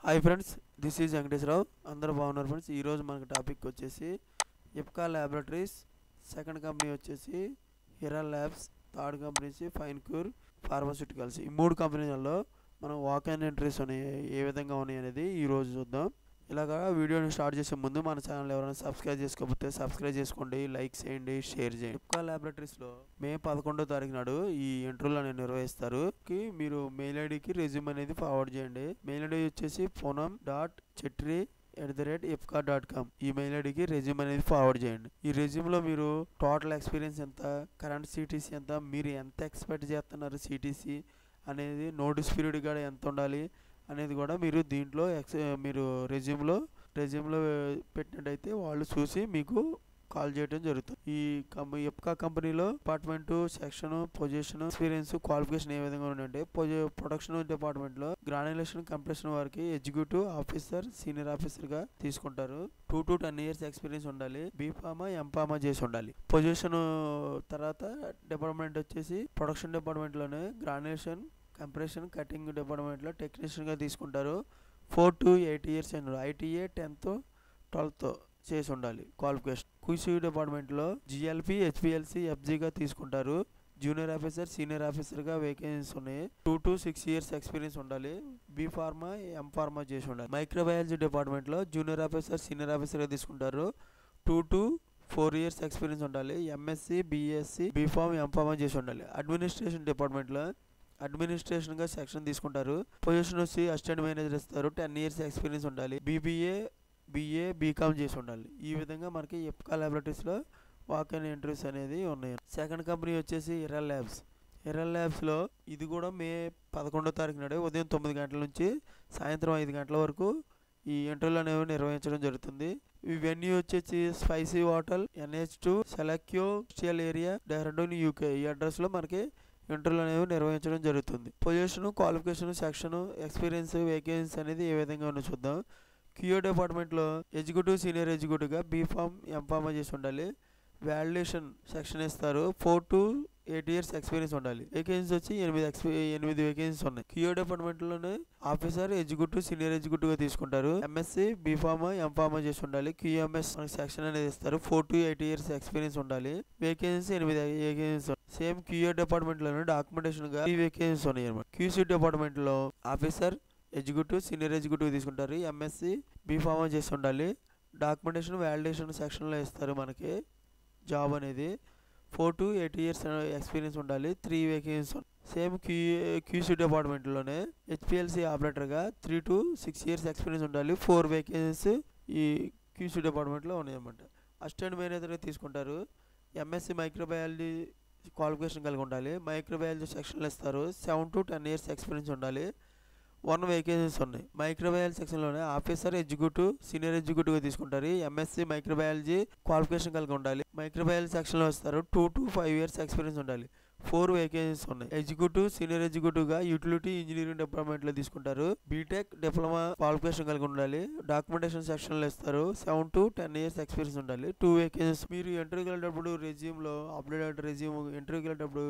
Hi friends, this is Venkateswararao. అందరూ బాగున్నారు friends. ఈరోజు మనకి టాపిక్ వచ్చేసి ఇప్కా ల్యాబొరేటరీస్, సెకండ్ కంపెనీ వచ్చేసి హిరా ల్యాబ్స్, థర్డ్ కంపెనీ వచ్చి ఫైన్ క్యూర్ ఫార్మాస్యూటికల్స్. ఈ మూడు కంపెనీలలో మనం వాక్ అండ్ ఎంట్రీస్ ఉన్నాయి ఏ విధంగా ఉన్నాయి అనేది ఈరోజు చూద్దాం. ఇలాగా వీడియోని స్టార్ట్ చేసే ముందు మన ఛానల్ ఎవరైనా సబ్స్క్రైబ్ చేసుకోకపోతే సబ్స్క్రైబ్ చేసుకోండి, లైక్ చేయండి, షేర్ చేయండి. ఇప్కా ల్యాబొరేటరీస్లో మే 11వ తారీఖు నాడు ఈ ఇంటర్వ్యూలు అనేవి నిర్వహిస్తారు. మీరు మెయిల్ ఐడికి రెజ్యూమ్ అనేది ఫార్వర్డ్ చేయండి. మెయిల్ ఐడి వచ్చేసి poonam.chetri@ipca.com. ఈ మెయిల్ ఐడికి రెజ్యూమ్ అనేది ఫార్వర్డ్ చేయండి. ఈ రెజ్యూమ్లో మీరు టోటల్ ఎక్స్పీరియన్స్ ఎంత, కరెంట్ సిటీసీ ఎంత, మీరు ఎంత ఎక్స్పెక్ట్ చేస్తున్నారు సిటీసీ అనేది, నోటీస్ పీరియడ్ కూడా ఎంత ఉండాలి అనేది కూడా మీరు దీంట్లో మీరు రెజ్యూమ్లో పెట్టినట్టయితే వాళ్ళు చూసి మీకు కాల్ చేయడం జరుగుతుంది. ఈ ఎప్కా కంపెనీలో department, section, position, experience, qualification ఏ విధంగా ఉందంటే ప్రొడక్షన్ డిపార్ట్మెంట్లో గ్రాన్యులేషన్ కంప్రెషన్ వారికి ఎగ్జిక్యూటివ్ ఆఫీసర్, సీనియర్ ఆఫీసర్గా తీసుకుంటారు. 2 to 10 years ఎక్స్పీరియన్స్ ఉండాలి. బీఫామా, ఎంఫామా చేసి ఉండాలి. పొజిషన్ తర్వాత డిపార్ట్మెంట్ వచ్చేసి ప్రొడక్షన్ డిపార్ట్మెంట్లోనే గ్రాన్యులేషన్, కంప్రెషన్, కటింగ్ డిపార్ట్మెంట్లో టెక్నీషియన్గా తీసుకుంటారు. 4 to 8 years అయిన ITA 10th 12th చేసి ఉండాలి క్వాలిఫికేషన్. క్యూసీ డిపార్ట్మెంట్లో GLP, HPLC, FGగా తీసుకుంటారు. జూనియర్ ఆఫీసర్, సీనియర్ ఆఫీసర్గా వేకెన్సీస్ ఉన్నాయి. 2 to 6 years ఎక్స్పీరియన్స్ ఉండాలి. బీ ఫార్మా, ఎం ఫార్మా చేసి ఉండాలి. మైక్రోబయాలజీ డిపార్ట్మెంట్లో జూనియర్ ఆఫీసర్, సీనియర్ ఆఫీసర్గా తీసుకుంటారు. 2 to 4 years ఎక్స్పీరియన్స్ ఉండాలి. MSc, BSc, బీఫామ్, ఎంఫార్మా చేసి ఉండాలి. అడ్మినిస్ట్రేషన్ డిపార్ట్మెంట్లో అడ్మినిస్ట్రేషన్గా సెక్షన్ తీసుకుంటారు. పొజిషన్ వచ్చి అసిస్టెంట్ మేనేజర్ ఇస్తారు. 10 years ఎక్స్పీరియన్స్ ఉండాలి. BBA, BA, బీకామ్ చేసి ఉండాలి. ఈ విధంగా మనకి ఎప్కా ల్యాబొరేటరీస్లో వాక్ అండ్ ఇంటర్వ్యూస్ అనేది ఉన్నాయి. సెకండ్ కంపెనీ వచ్చేసి హిరా ల్యాబ్స్. హిరా ల్యాబ్స్లో ఇది కూడా మే 11వ తారీఖు నాడు ఉదయం 9 గంటల నుంచి సాయంత్రం 5 గంటల వరకు ఈ ఇంటర్వ్యూలు అనేవి నిర్వహించడం జరుగుతుంది. ఈ వెన్యూ వచ్చేసి spicy hotel, NH2, Selaqui industrial area, Dehradun, UK. ఈ అడ్రస్లో మనకి ఇంటర్వ్యూలు అనేవి నిర్వహించడం జరుగుతుంది. Position, qualification, section, experience, vacancy అనేది ఏ విధంగా ఉన్నో చూద్దాం. QA డిపార్ట్మెంట్లో ఎగ్జిక్యూటివ్, సీనియర్ ఎగ్జిక్యూటివ్గా బీఫామ్, ఎంఫార్మా చేసి ఉండాలి. వాల్యుయేషన్ సెక్షన్ ఇస్తారు. 4 to 8 years ఎక్స్పీరియన్స్ ఉండాలి. వేకెన్సీ వచ్చి 8 వేకెన్సీస్ ఉన్నాయి. QA డిపార్ట్మెంట్లోనే ఆఫీసర్, ఎగ్జిక్యూటివ్, సీనియర్ ఎగ్జిక్యూటివ్గా తీసుకుంటారు. MSc, బీఫార్మా, ఎంఫార్మా చేసి ఉండాలి. QMS సెక్షన్ అనేది ఇస్తారు. 4 to 8 years ఎక్స్పీరియన్స్ ఉండాలి. Vacancy 8 vacancy. Same QA డిపార్ట్మెంట్లోనే డాక్యుమెంటేషన్గా 3 vacancies ఉన్నాయి అన్నమాట. QC డిపార్ట్మెంట్లో ఆఫీసర్, ఎగ్జిక్యూటివ్, సీనియర్ ఎగ్జిక్యూటివ్ తీసుకుంటారు. MSc, బీఫార్మా చేసి ఉండాలి. డాక్యుమెంటేషన్, వ్యాలిడేషన్ సెక్షన్లో ఇస్తారు మనకి జాబ్ అనేది. 4 to 8 years ఎక్స్పీరియన్స్ ఉండాలి. 3 vacancy. Same QC డిపార్ట్మెంట్లోనే HPLC ఆపరేటర్గా 3 to 6 years experience ఉండాలి. 4 వేకెన్సీ ఈ QC డిపార్ట్మెంట్లో ఉన్నాయన్నమాట. అసిస్టెంట్ మేనేజర్గా తీసుకుంటారు. MSc మైక్రోబయాలజీ క్వాలిఫికేషన్ కలిగి ఉండాలి. మైక్రోబయాలజీ సెక్షన్లో ఇస్తారు. 7 to 10 years ఎక్స్పీరియన్స్ ఉండాలి. 1 వేకెన్సీస్ ఉన్నాయి. మైక్రోబయాలజీ సెక్షన్లోనే ఆఫీసర్, ఎగ్జిక్యూటివ్, సీనియర్ ఎగ్జిక్యూటివ్గా తీసుకుంటారు. MSc మైక్రోబయాలజీ క్వాలిఫికేషన్ కలిగి ఉండాలి. మైక్రోబయాలజీ సెక్షన్లో వస్తారు. 2 to 5 years ఎక్స్పీరియన్స్ ఉండాలి. 4 వేకెన్సీస్ ఉన్నాయి. ఎగ్జిక్యూటివ్, సీనియర్ ఎగ్జిక్యూటివ్గా యూటిలిటీ ఇంజనీరింగ్ డిపార్ట్మెంట్లో తీసుకుంటారు. బీటెక్, డిప్లొమా క్వాలిఫికేషన్ కలిగి ఉండాలి. డాక్యుమెంటేషన్ సెక్షన్లో ఇస్తారు. 7 to 10 years ఎక్స్పీరియన్స్ ఉండాలి. 2 వేకెన్సీస్. మీరు ఇంటర్వ్యూకి వెళ్ళేటప్పుడు రెజ్యూమ్లో అప్డేటెడ్ రెజ్యూమ్ ఇంటర్వ్యూకి వెళ్ళేటప్పుడు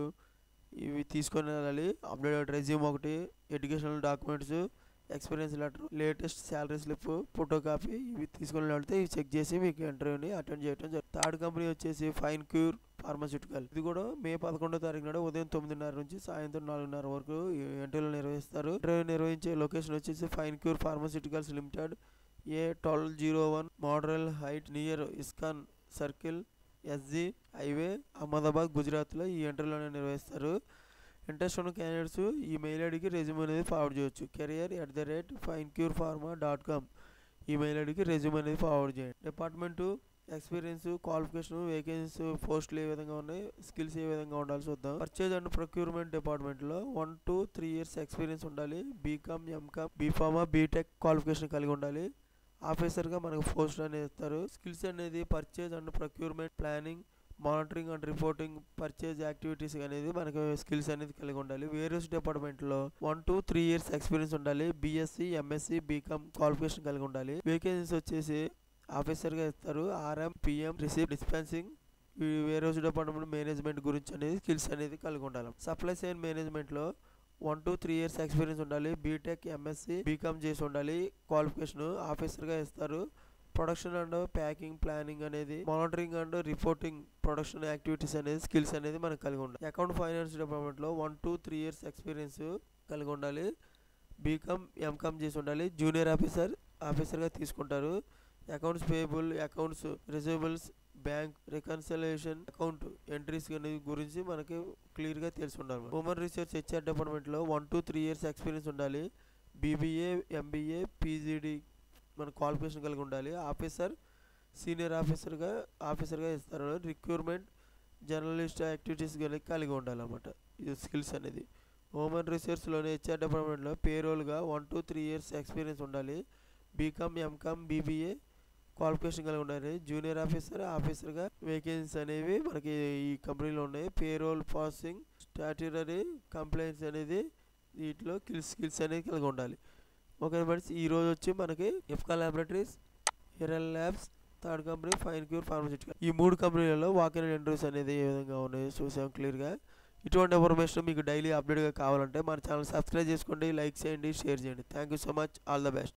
ఇవి తీసుకొని వెళ్ళాలి. అప్డేటెడ్ రెజ్యూమ్ ఒకటి, educational documents, experience letter, latest salary slip, photo copy ఇవి తీసుకొని వెళ్తే ఇవి చెక్ చేసి మీకు ఇంటర్వ్యూని అటెండ్ చేయడం జరుగుతుంది. థర్డ్ కంపెనీ వచ్చేసి ఫైన్ క్యూర్ ఫార్మాస్యూటికల్. ఇది కూడా మే 11వ తారీఖు నాడు ఉదయం 9:30 నుంచి సాయంత్రం 4:30 వరకు ఇంటర్వ్యూలు నిర్వహిస్తారు. ఇంటర్వ్యూ నిర్వహించే లొకేషన్ వచ్చేసి fine cure pharmaceuticals limited, A1201 మోడరల్ height, near ISKCON circle, SG highway, Ahmedabad, గుజరాత్లో ఈ ఇంటర్వ్యూలను నిర్వహిస్తారు. ఇంట్రెస్ట్ ఉన్న క్యాండిడేట్స్ ఈ మెయిల్ ఐడికి రెజ్యూమ్ అనేది ఫార్వర్డ్ చేయొచ్చు. career@finecurePharma.com ఈ మెయిల్ ఐడికి రెజ్యూమ్ అనేది ఫార్వర్డ్ చేయండి. డిపార్ట్మెంటు, ఎక్స్పీరియన్స్, క్వాలిఫికేషన్, వేకెన్సీ, పోస్టులు ఏ విధంగా ఉన్నాయి, స్కిల్స్ ఏ విధంగా ఉండాలి చూద్దాం. పర్చేజ్ అండ్ ప్రొక్యూర్మెంట్ డిపార్ట్మెంట్లో 1 to 3 years ఎక్స్పీరియన్స్ ఉండాలి. BCom, MCom, BPharma, BTech qualification కలిగి ఉండాలి. ఆఫీసర్గా మనకు పోస్ట్ అనేది ఇస్తారు. స్కిల్స్ అనేది purchase and procurement, planning, monitoring and reporting, purchase activities అనేది మనకు స్కిల్స్ అనేది కలిగి ఉండాలి. వేరియస్ డిపార్ట్మెంట్లో 1 to 3 years ఎక్స్పీరియన్స్ ఉండాలి. BSc, MSc, బీకామ్ క్వాలిఫికేషన్ కలిగి ఉండాలి. వేకెన్సీస్ వచ్చేసి ఆఫీసర్గా ఇస్తారు. RM, PM, రిసీప్, dispensing. ఈ వేరియస్ డిపార్ట్మెంట్ మేనేజ్మెంట్ గురించి అనేది స్కిల్స్ అనేది కలిగి ఉండాలి. సప్లై చైన్ మేనేజ్మెంట్లో 1 to 3 ఇయర్స్ ఎక్స్పీరియన్స్ ఉండాలి. బీటెక్, ఎంఎస్సి, బీకామ్ చేసి ఉండాలి. క్వాలిఫికేషన్ ఆఫీసర్గా ఇస్తారు. ప్రొడక్షన్ అండ్ ప్యాకింగ్, ప్లానింగ్ అనేది, monitoring and reporting production activities అనేది స్కిల్స్ అనేది మనకు కలిగి ఉండాలి. అకౌంట్ ఫైనాన్స్ డిపార్ట్మెంట్లో 1 to 3 ఇయర్స్ ఎక్స్పీరియన్స్ కలిగి ఉండాలి. బీకామ్, ఎంకామ్ చేసి ఉండాలి. జూనియర్ ఆఫీసర్గా తీసుకుంటారు. Accounts payable, accounts receivables, bank reconciliation, account entries గురించి మనకి క్లియర్గా తెలిసి ఉండాలి. హ్యూమన్ రీసోర్స్ హెచ్ఆర్ డిపార్ట్మెంట్లో 1 to 3 ఇయర్స్ ఎక్స్పీరియన్స్ ఉండాలి. బీబీఏ, ఎంబీఏ, పీజీడీ మన క్వాలిఫికేషన్ కలిగి ఉండాలి. సీనియర్ ఆఫీసర్గా ఇస్తారు. రిక్రూట్మెంట్, జర్నలిస్ట్ యాక్టివిటీస్ కలిగి ఉండాలన్నమాట. ఇది స్కిల్స్ అనేది. హ్యూమన్ రిసోర్స్లోని హెచ్ఆర్ డిపార్ట్మెంట్లో పేరోల్గా 1 to 3 ఇయర్స్ ఎక్స్పీరియన్స్ ఉండాలి. బీకామ్, ఎంకామ్, బీబీఏ క్వాలిఫికేషన్ కలిగి ఉండాలి. జూనియర్ ఆఫీసర్గా వేకెన్సీస్ అనేవి మనకి ఈ కంపెనీలో ఉన్నాయి. పేరోల్ ప్రాసెసింగ్, స్టాట్యూటరీ కంప్లైంట్స్ అనేది వీటిలో స్కిల్స్ అనేది కలిగి ఉండాలి. ఓకే ఫ్రెండ్స్, ఈరోజు వచ్చి మనకి Ipca laboratories, Hiral labs, third company fine cure pharmaceutical, ఈ 3 కంపెనీలలో వాక్-ఇన్ ఇంటర్వ్యూస్ అనేది ఏ విధంగా ఉన్నాయో చూసాం క్లియర్గా. ఇటువంటి ఇన్ఫర్మేషన్ మీకు డైలీ అప్డేట్గా కావాలంటే మన ఛానల్ సబ్స్క్రైబ్ చేసుకోండి, లైక్ చేయండి, షేర్ చేయండి. Thank you so much. All the best.